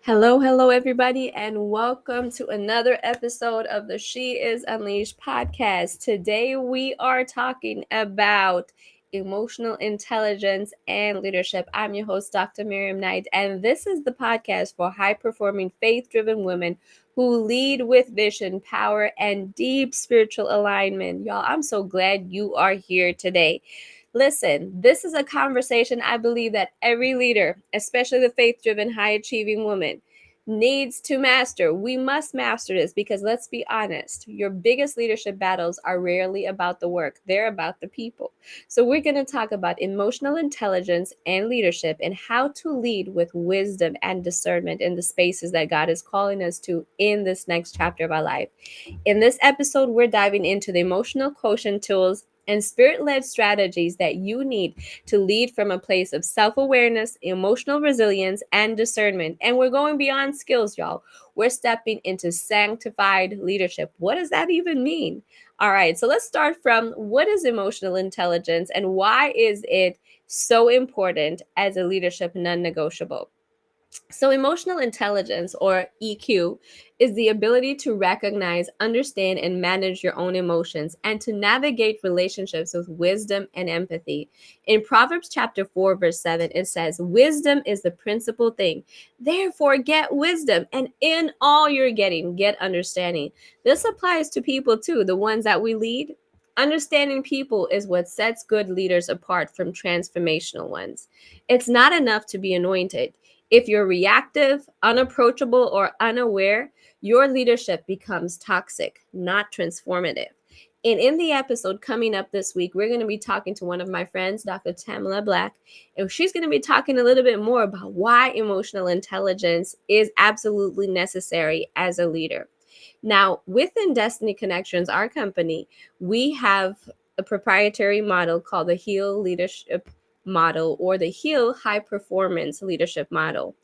Hello, everybody, and welcome to another episode of the She is Unleashed podcast. Today, we are talking about emotional intelligence and leadership. I'm your host, Dr. Mirriam Knight, and this is the podcast for high performing, faith driven women who lead with vision, power, and deep spiritual alignment. Y'all, I'm so glad you are here today. Listen, this is a conversation I believe that every leader, especially the faith driven, high achieving woman, needs to master. We must master this because let's be honest, your biggest leadership battles are rarely about the work, they're about the people. So, we're going to talk about emotional intelligence and leadership and how to lead with wisdom and discernment in the spaces that God is calling us to in this next chapter of our life. In this episode, we're diving into the emotional quotient tools and spirit led strategies that you need to lead from a place of self awareness, emotional resilience, and discernment. And we're going beyond skills, y'all. We're stepping into sanctified leadership. What does that even mean? All right, so let's start from what is emotional intelligence and why is it so important as a leadership non negotiable? So, emotional intelligence, or EQ, is the ability to recognize, understand, and manage your own emotions and to navigate relationships with wisdom and empathy. In Proverbs chapter 4, verse 7, it says, "Wisdom is the principal thing. Therefore, get wisdom, and in all you're getting, get understanding." This applies to people too, the ones that we lead. Understanding people is what sets good leaders apart from transformational ones. It's not enough to be anointed. If you're reactive, unapproachable, or unaware, your leadership becomes toxic, not transformative. And in the episode coming up this week, we're going to be talking to one of my friends, Dr. Tamala Black, and she's going to be talking a little bit more about why emotional intelligence is absolutely necessary as a leader. Now, within Destiny Connections, our company, we have a proprietary model called the HEAL Leadership Model, or the HEAL High Performance Leadership Model.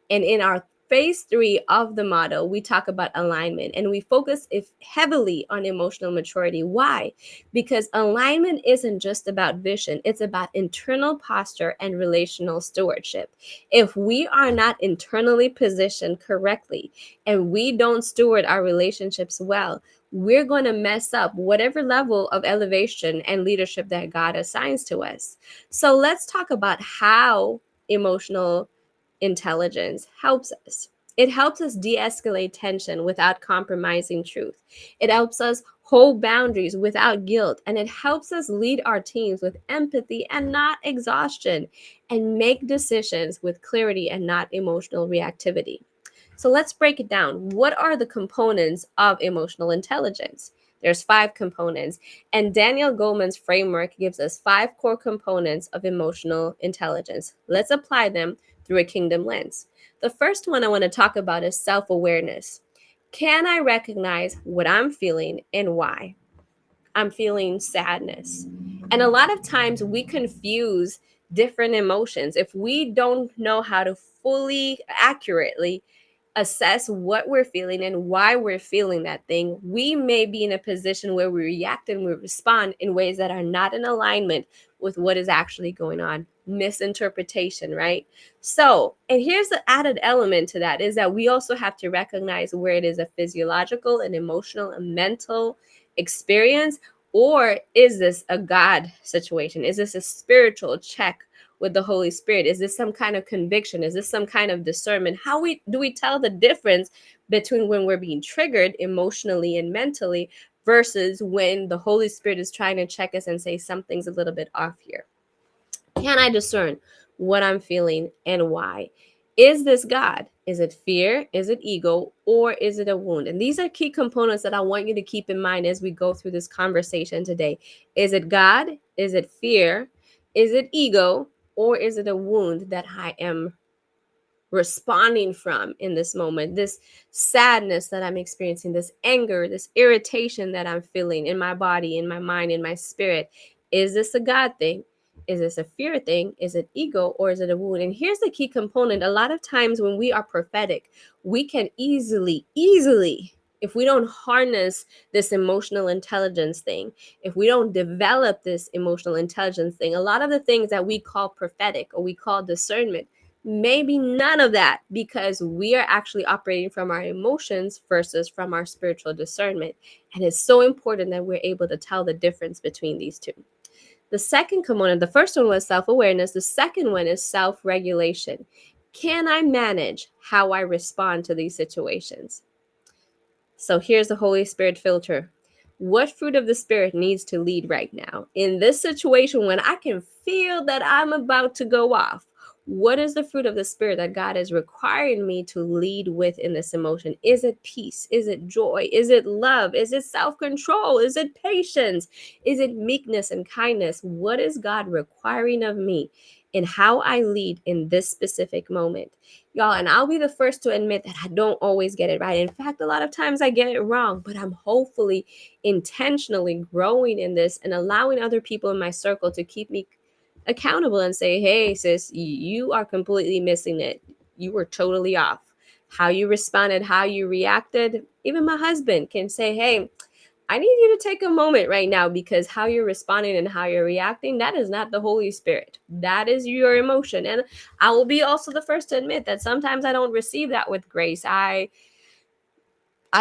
And in our phase 3 of the model, we talk about alignment and we focus heavily on emotional maturity. Why? Because alignment isn't just about vision, it's about internal posture and relational stewardship. If we are not internally positioned correctly and we don't steward our relationships well, we're going to mess up whatever level of elevation and leadership that God assigns to us. So let's talk about how emotional intelligence helps us. It helps us de escalate tension without compromising truth. It helps us hold boundaries without guilt. And it helps us lead our teams with empathy and not exhaustion, and make decisions with clarity and not emotional reactivity. So let's break it down. What are the components of emotional intelligence? There's 5 components, and Daniel Goleman's framework gives us 5 core components of emotional intelligence. Let's apply them through a kingdom lens. The first one I want to talk about is self-awareness. Can I recognize what I'm feeling and why? I'm feeling sadness. And a lot of times we confuse different emotions. If we don't know how to fully, accurately assess what we're feeling and why we're feeling that thing, we may be in a position where we react and we respond in ways that are not in alignment with what is actually going on. Misinterpretation, right? So, and here's the added element to that is that we also have to recognize where it is a physiological and emotional and mental experience, or is this a God situation? Is this a spiritual check with the Holy Spirit? Is this some kind of conviction? Is this some kind of discernment? How do we tell the difference between when we're being triggered emotionally and mentally versus when the Holy Spirit is trying to check us and say something's a little bit off here? Can I discern what I'm feeling and why? Is this God? Is it fear? Is it ego? Or is it a wound? And these are key components that I want you to keep in mind as we go through this conversation today. Is it God? Is it fear? Is it ego? Or is it a wound that I am responding from in this moment? This sadness that I'm experiencing, this anger, this irritation that I'm feeling in my body, in my mind, in my spirit. Is this a God thing? Is this a fear thing? Is it ego, or is it a wound? And here's the key component. A lot of times when we are prophetic, we can easily, if we don't harness this emotional intelligence thing, if we don't develop this emotional intelligence thing, a lot of the things that we call prophetic or we call discernment Maybe none of that, because we are actually operating from our emotions versus from our spiritual discernment. And it's so important that we're able to tell the difference between these two. The second component, the first one was self-awareness. The second one is self-regulation. Can I manage how I respond to these situations? So here's the Holy Spirit filter. What fruit of the Spirit needs to lead right now? In this situation, when I can feel that I'm about to go off, what is the fruit of the Spirit that God is requiring me to lead with in this emotion? Is it peace? Is it joy? Is it love? Is it self-control? Is it patience? Is it meekness and kindness? What is God requiring of me in how I lead in this specific moment? Y'all, and I'll be the first to admit that I don't always get it right. In fact, a lot of times I get it wrong, but I'm hopefully intentionally growing in this and allowing other people in my circle to keep me accountable and say, hey, sis, you are completely missing it. You were totally off. How you responded, how you reacted. Even my husband can say, hey, I need you to take a moment right now, because how you're responding and how you're reacting, that is not the Holy Spirit. That is your emotion. And I will be also the first to admit that sometimes I don't receive that with grace. I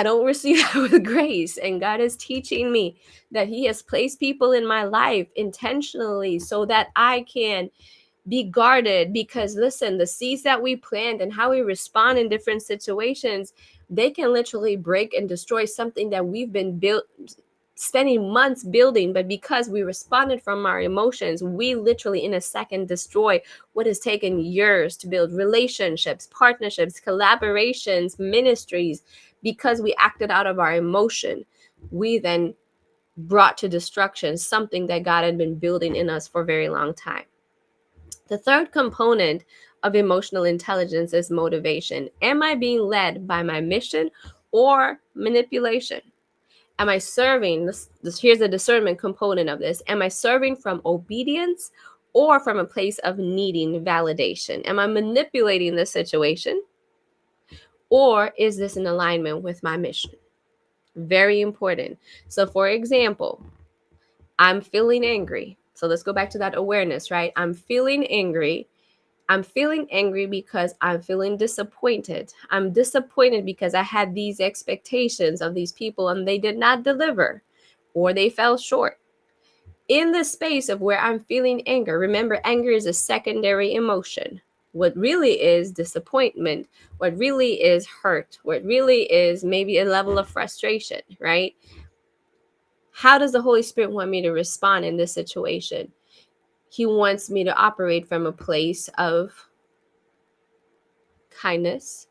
don't receive that with grace. And God is teaching me that He has placed people in my life intentionally so that I can be guarded. Because listen, the seeds that we plant and how we respond in different situations, they can literally break and destroy something that we've been spending months building. But because we responded from our emotions, we literally in a second destroy what has taken years to build: relationships, partnerships, collaborations, ministries. Because we acted out of our emotion, we then brought to destruction something that God had been building in us for a very long time. The third component of emotional intelligence is motivation. Am I being led by my mission or manipulation? Am I serving this? Here's the discernment component of this. Am I serving from obedience or from a place of needing validation? Am I manipulating the situation, or is this in alignment with my mission? Very important. So for example, I'm feeling angry. So let's go back to that awareness, right? I'm feeling angry. I'm feeling angry because I'm feeling disappointed. I'm disappointed because I had these expectations of these people and they did not deliver, or they fell short. In the space of where I'm feeling anger, remember, anger is a secondary emotion. What really is disappointment, what really is hurt, what really is maybe a level of frustration, right? How does the Holy Spirit want me to respond in this situation? He wants me to operate from a place of kindness,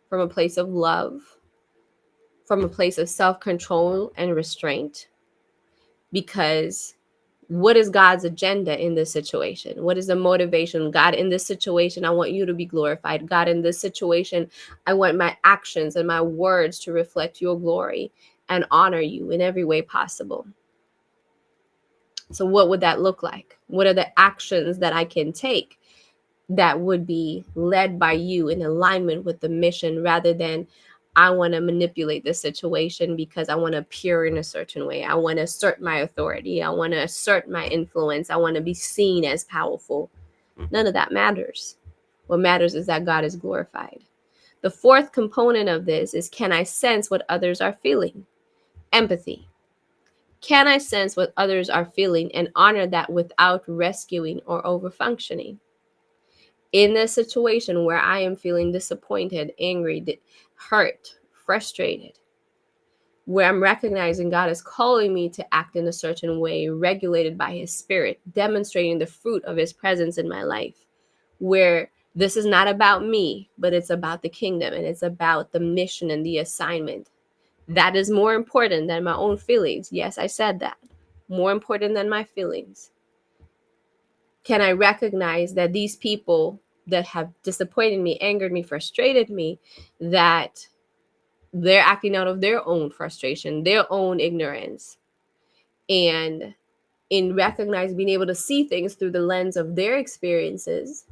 from a place of love, from a place of self-control and restraint. Because what is God's agenda in this situation? What is the motivation? God, in this situation, I want you to be glorified. God, in this situation, I want my actions and my words to reflect your glory and honor you in every way possible. So what would that look like? What are the actions that I can take that would be led by you in alignment with the mission, rather than I want to manipulate the situation because I want to appear in a certain way. I want to assert my authority. I want to assert my influence. I want to be seen as powerful. None of that matters. What matters is that God is glorified. The fourth component of this is, can I sense what others are feeling? Empathy. Can I sense what others are feeling and honor that without rescuing or overfunctioning? In a situation where I am feeling disappointed, angry, hurt, frustrated, where I'm recognizing God is calling me to act in a certain way, regulated by His Spirit, demonstrating the fruit of His presence in my life, where this is not about me, but it's about the kingdom and it's about the mission and the assignment. That is more important than my own feelings. Yes, I said that. More important than my feelings. Can I recognize that these people that have disappointed me, angered me, frustrated me, that they're acting out of their own frustration, their own ignorance? And in recognizing, being able to see things through the lens of their experiences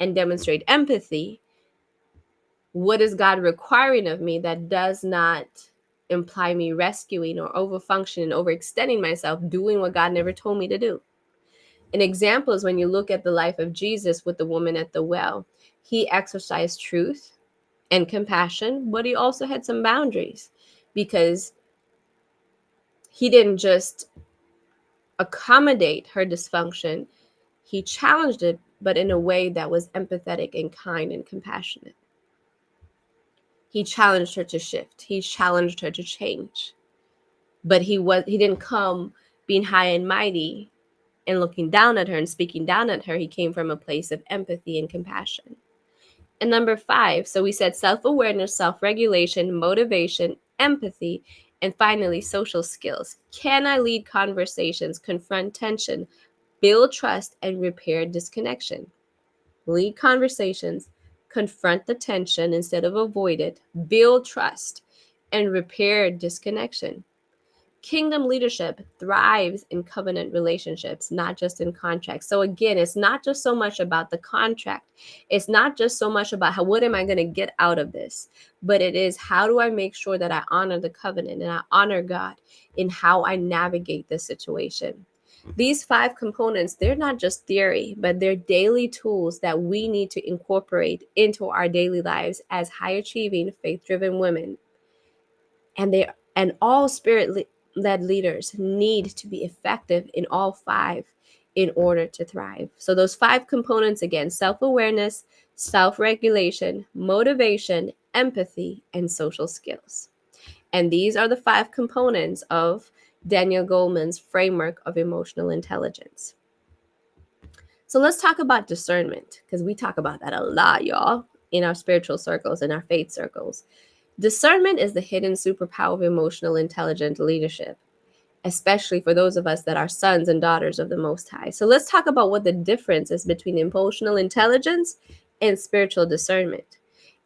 and demonstrate empathy, what is God requiring of me that does not imply me rescuing or overfunctioning, overextending myself, doing what God never told me to do? An example is when you look at the life of Jesus with the woman at the well. He exercised truth and compassion, but he also had some boundaries because he didn't just accommodate her dysfunction, he challenged it, but in a way that was empathetic and kind and compassionate. He challenged her to shift. He challenged her to change. But he didn't come being high and mighty and looking down at her and speaking down at her. He came from a place of empathy and compassion. And number 5, so we said self-awareness, self-regulation, motivation, empathy, and finally social skills. Can I lead conversations, confront tension, build trust, and repair disconnection? Lead conversations, confront the tension instead of avoid it, build trust, and repair disconnection. Kingdom leadership thrives in covenant relationships, not just in contracts. So again, it's not just so much about the contract. It's not just so much about what am I going to get out of this, but it is how do I make sure that I honor the covenant and I honor God in how I navigate this situation. These 5 components, they're not just theory, but they're daily tools that we need to incorporate into our daily lives as high achieving, faith-driven women. And all spirit-led leaders need to be effective in all 5 in order to thrive. So those 5 components again: self-awareness, self-regulation, motivation, empathy, and social skills. And these are the 5 components of Daniel Goleman's framework of emotional intelligence. So let's talk about discernment, because we talk about that a lot, y'all, in our spiritual circles, in our faith circles. Discernment is the hidden superpower of emotional intelligent leadership, especially for those of us that are sons and daughters of the Most High. So let's talk about what the difference is between emotional intelligence and spiritual discernment.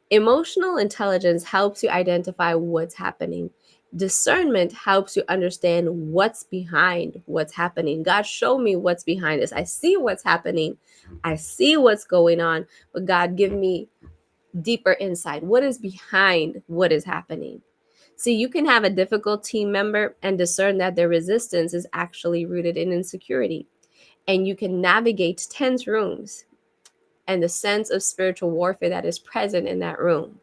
Emotional intelligence helps you identify what's happening. Discernment helps you understand what's behind what's happening. God, show me what's behind this. I see what's happening. I see what's going on, but God, give me deeper insight. What is behind what is happening? See, you can have a difficult team member and discern that their resistance is actually rooted in insecurity. And you can navigate tense rooms and the sense of spiritual warfare that is present in that room.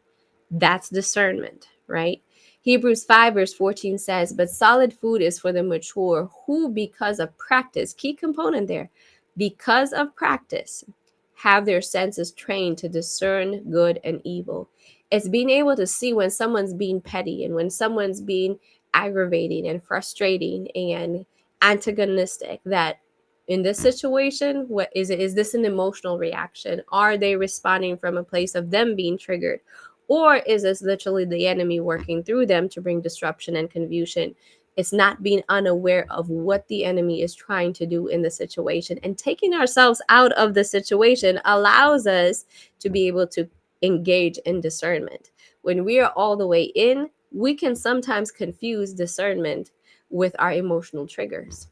That's discernment, right? Hebrews 5 verse 14 says, but solid food is for the mature who, because of practice, key component there, because of practice, have their senses trained to discern good and evil. It's being able to see when someone's being petty and when someone's being aggravating and frustrating and antagonistic, that in this situation, what is it? Is this an emotional reaction? Are they responding from a place of them being triggered? Or is this literally the enemy working through them to bring disruption and confusion? It's not being unaware of what the enemy is trying to do in the situation. And taking ourselves out of the situation allows us to be able to engage in discernment. When we are all the way in, we can sometimes confuse discernment with our emotional triggers.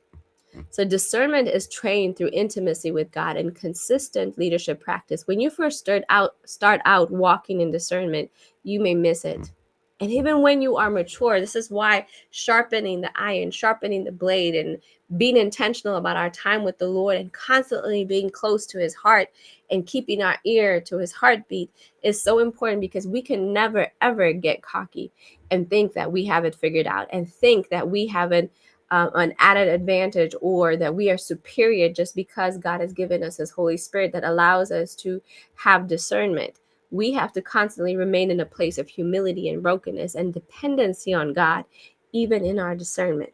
So discernment is trained through intimacy with God and consistent leadership practice. When you first start out walking in discernment, you may miss it. And even when you are mature, this is why sharpening the iron, sharpening the blade, and being intentional about our time with the Lord and constantly being close to his heart and keeping our ear to his heartbeat is so important, because we can never, ever get cocky and think that we have it figured out and think that we have an added advantage or that we are superior just because God has given us his Holy Spirit that allows us to have discernment. We have to constantly remain in a place of humility and brokenness and dependency on God, even in our discernment.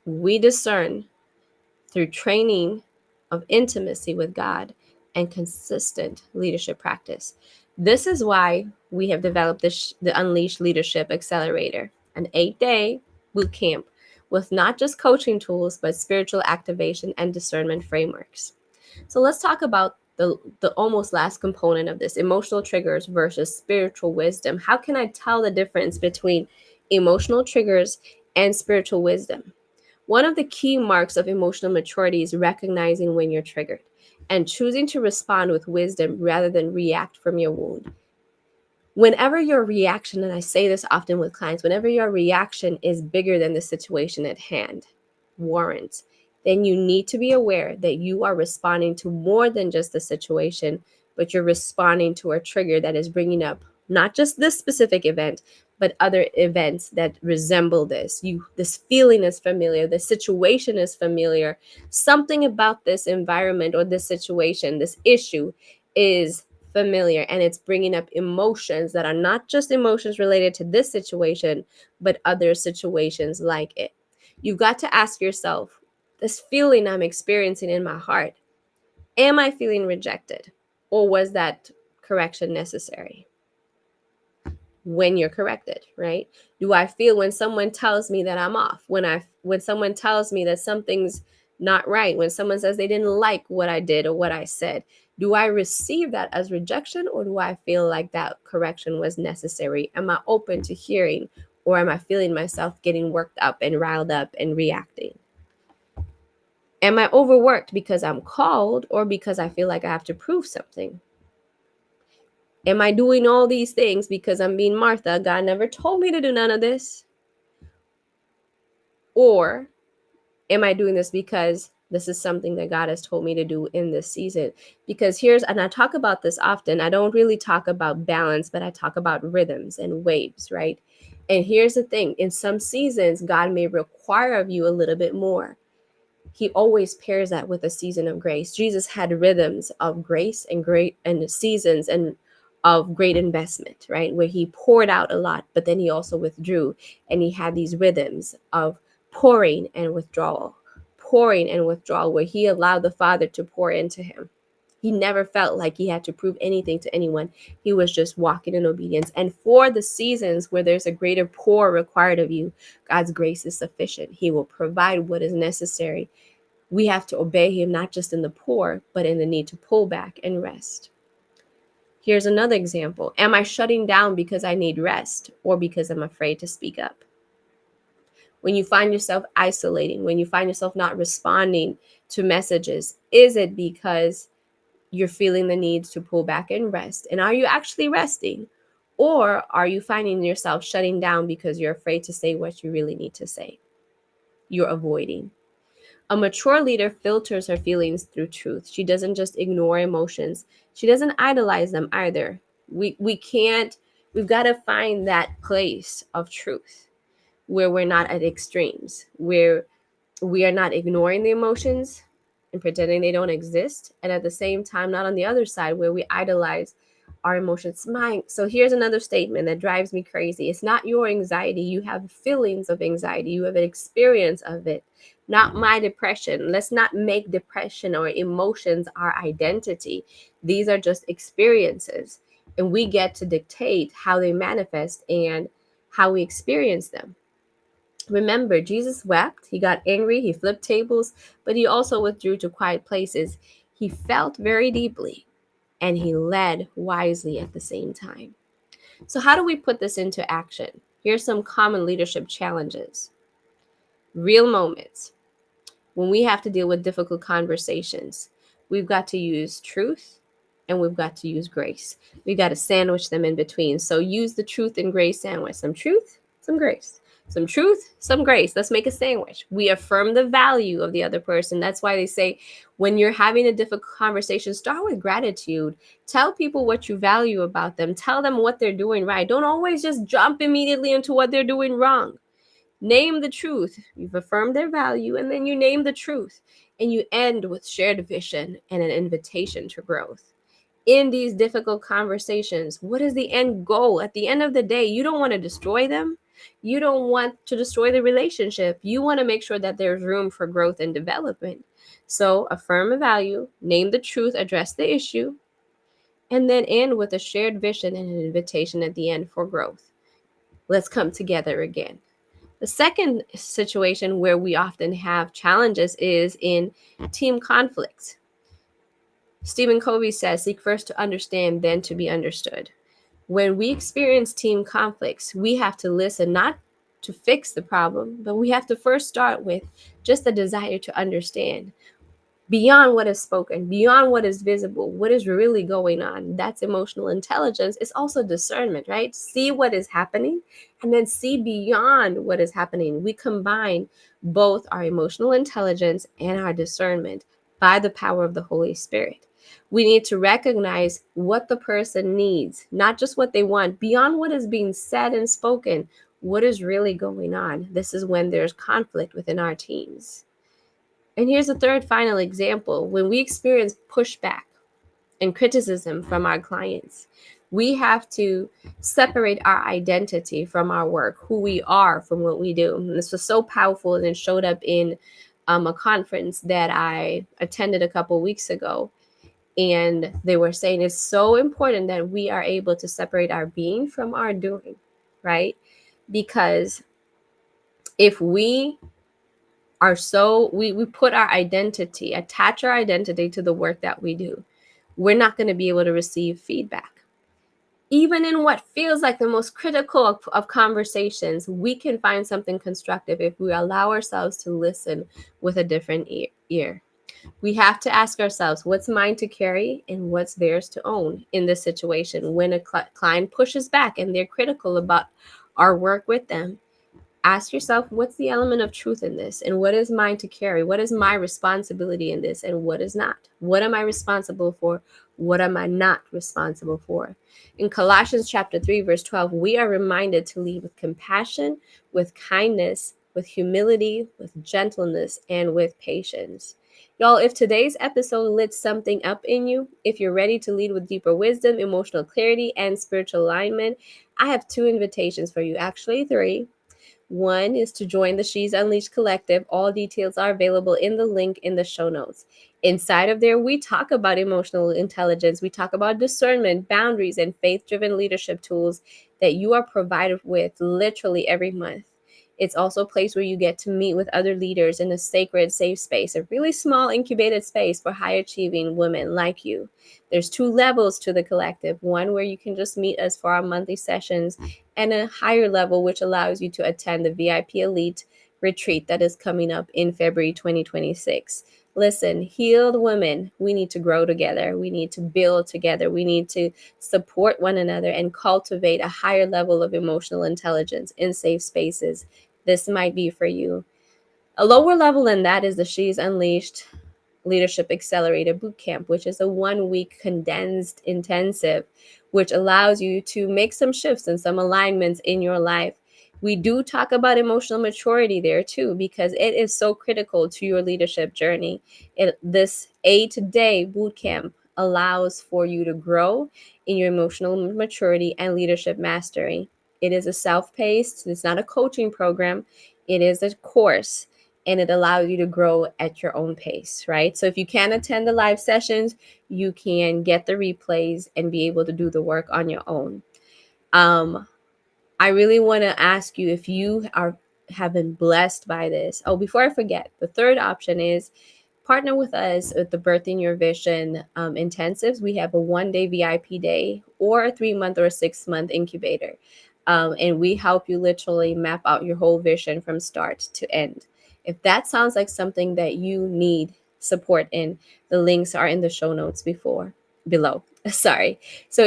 We discern through training of intimacy with God and consistent leadership practice. This is why we have developed the Unleashed Leadership Accelerator, an 8-day boot camp with not just coaching tools, but spiritual activation and discernment frameworks. So let's talk about the almost last component of this: emotional triggers versus spiritual wisdom. How can I tell the difference between emotional triggers and spiritual wisdom? One of the key marks of emotional maturity is recognizing when you're triggered and choosing to respond with wisdom rather than react from your wound. Whenever your reaction, and I say this often with clients, whenever your reaction is bigger than the situation at hand warrants, then you need to be aware that you are responding to more than just the situation, but you're responding to a trigger that is bringing up not just this specific event, but other events that resemble this. This feeling is familiar, the situation is familiar. Something about this environment or this situation, this issue is familiar, and it's bringing up emotions that are not just emotions related to this situation, but other situations like it. You've got to ask yourself, this feeling I'm experiencing in my heart, am I feeling rejected, or was that correction necessary? When you're corrected, right? Do I feel when someone tells me that I'm off, when someone tells me that something's not right, when someone says they didn't like what I did or what I said, do I receive that as rejection, or do I feel like that correction was necessary? Am I open to hearing, or am I feeling myself getting worked up and riled up and reacting? Am I overworked because I'm called, or because I feel like I have to prove something? Am I doing all these things because I'm being Martha? God never told me to do none of this. Or am I doing this because this is something that God has told me to do in this season? Because and I talk about this often, I don't really talk about balance, but I talk about rhythms and waves, right? And here's the thing, in some seasons, God may require of you a little bit more. He always pairs that with a season of grace. Jesus had rhythms of grace and seasons and of great investment, right? Where he poured out a lot, but then he also withdrew. And he had these rhythms of pouring and withdrawal, where he allowed the Father to pour into him. He never felt like he had to prove anything to anyone. He was just walking in obedience. And for the seasons where there's a greater pour required of you, God's grace is sufficient. He will provide what is necessary. We have to obey him, not just in the pour, but in the need to pull back and rest. Here's another example. Am I shutting down because I need rest, or because I'm afraid to speak up? When you find yourself isolating, when you find yourself not responding to messages, is it because you're feeling the need to pull back and rest? And are you actually resting? Or are you finding yourself shutting down because you're afraid to say what you really need to say? You're avoiding. A mature leader filters her feelings through truth. She doesn't just ignore emotions. She doesn't idolize them either. We've got to find that place of truth where we're not at extremes, where we are not ignoring the emotions and pretending they don't exist, and at the same time not on the other side where we idolize our emotions. So here's another statement that drives me crazy. It's not your anxiety. You have feelings of anxiety. You have an experience of it, not my depression. Let's not make depression or emotions our identity. These are just experiences, and we get to dictate how they manifest and how we experience them. Remember, Jesus wept, he got angry, he flipped tables, but he also withdrew to quiet places. He felt very deeply, and he led wisely at the same time. So how do we put this into action? Here's some common leadership challenges. Real moments when we have to deal with difficult conversations. We've got to use truth, and we've got to use grace. We've got to sandwich them in between. So use the truth and grace sandwich. Some truth, some grace. Some truth, some grace. Let's make a sandwich. We affirm the value of the other person. That's why they say when you're having a difficult conversation, start with gratitude. Tell people what you value about them. Tell them what they're doing right. Don't always just jump immediately into what they're doing wrong. Name the truth. You've affirmed their value, and then you name the truth. And you end with shared vision and an invitation to growth. In these difficult conversations, what is the end goal? At the end of the day, you don't want to destroy them. You don't want to destroy the relationship. You want to make sure that there's room for growth and development. So affirm a value, name the truth, address the issue, and then end with a shared vision and an invitation at the end for growth. Let's come together again. The second situation where we often have challenges is in team conflicts. Stephen Covey says, seek first to understand, then to be understood. When we experience team conflicts, we have to listen, not to fix the problem, but we have to first start with just the desire to understand. beyond what is spoken, beyond what is visible, what is really going on. That's emotional intelligence. It's also discernment, right? See what is happening and then see beyond what is happening. We combine both our emotional intelligence and our discernment by the power of the Holy Spirit. We need to recognize what the person needs, not just what they want, beyond what is being said and spoken. What is really going on? This is when there's conflict within our teams. And here's a third final example. When we experience pushback and criticism from our clients, we have to separate our identity from our work, who we are from what we do. And this was so powerful, and it showed up in a conference that I attended a couple weeks ago. And they were saying it's so important that we are able to separate our being from our doing, right? Because if we are so we put our identity, attach our identity to the work that we do, we're not going to be able to receive feedback. Even in what feels like the most critical of conversations, we can find something constructive if we allow ourselves to listen with a different ear. We have to ask ourselves, what's mine to carry and what's theirs to own in this situation. When a client pushes back and they're critical about our work with them, ask yourself, what's the element of truth in this, and what is mine to carry? What is my responsibility in this, and what is not? What am I responsible for? What am I not responsible for? In Colossians chapter 3 verse 12, we are reminded to lead with compassion, with kindness, with humility, with gentleness, and with patience. Y'all, if today's episode lit something up in you, if you're ready to lead with deeper wisdom, emotional clarity, and spiritual alignment, I have two invitations for you, actually three. One is to join the She's Unleashed Collective. All details are available in the link in the show notes. Inside of there, we talk about emotional intelligence. We talk about discernment, boundaries, and faith-driven leadership tools that you are provided with literally every month. It's also a place where you get to meet with other leaders in a sacred, safe space, a really small incubated space for high-achieving women like you. There's two levels to the collective. One where you can just meet us for our monthly sessions, and a higher level which allows you to attend the VIP Elite retreat that is coming up in February 2026. Listen, healed women, we need to grow together. We need to build together. We need to support one another and cultivate a higher level of emotional intelligence in safe spaces. This might be for you. A lower level than that is the She's Unleashed Leadership Accelerator Bootcamp, which is a 1 week condensed intensive, which allows you to make some shifts and some alignments in your life. We do talk about emotional maturity there too, because it is so critical to your leadership journey. This 8-day bootcamp allows for you to grow in your emotional maturity and leadership mastery. It is a self-paced, it's not a coaching program, it is a course, and it allows you to grow at your own pace, right? So if you can't attend the live sessions, you can get the replays and be able to do the work on your own. I really want to ask you if you have been blessed by this. Oh, before I forget, the third option is partner with us at the Birthing Your Vision intensives. We have a 1-day VIP day or a 3-month or a 6-month incubator. And we help you literally map out your whole vision from start to end. If that sounds like something that you need support in, the links are in the show notes below. Sorry. So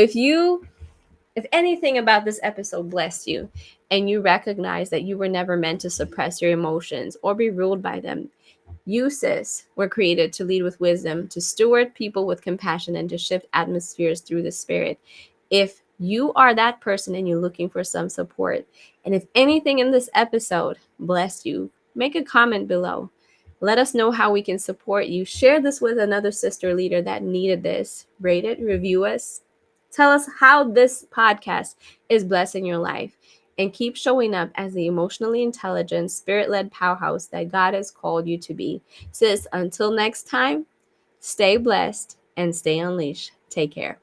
if anything about this episode blessed you and you recognize that you were never meant to suppress your emotions or be ruled by them, you, sis, were created to lead with wisdom, to steward people with compassion, and to shift atmospheres through the Spirit. If you are that person and you're looking for some support, and if anything in this episode blessed you, make a comment below. Let us know how we can support you. Share this with another sister leader that needed this. Rate it, review us. Tell us how this podcast is blessing your life, and keep showing up as the emotionally intelligent, spirit-led powerhouse that God has called you to be. Sis, until next time, stay blessed and stay unleashed. Take care.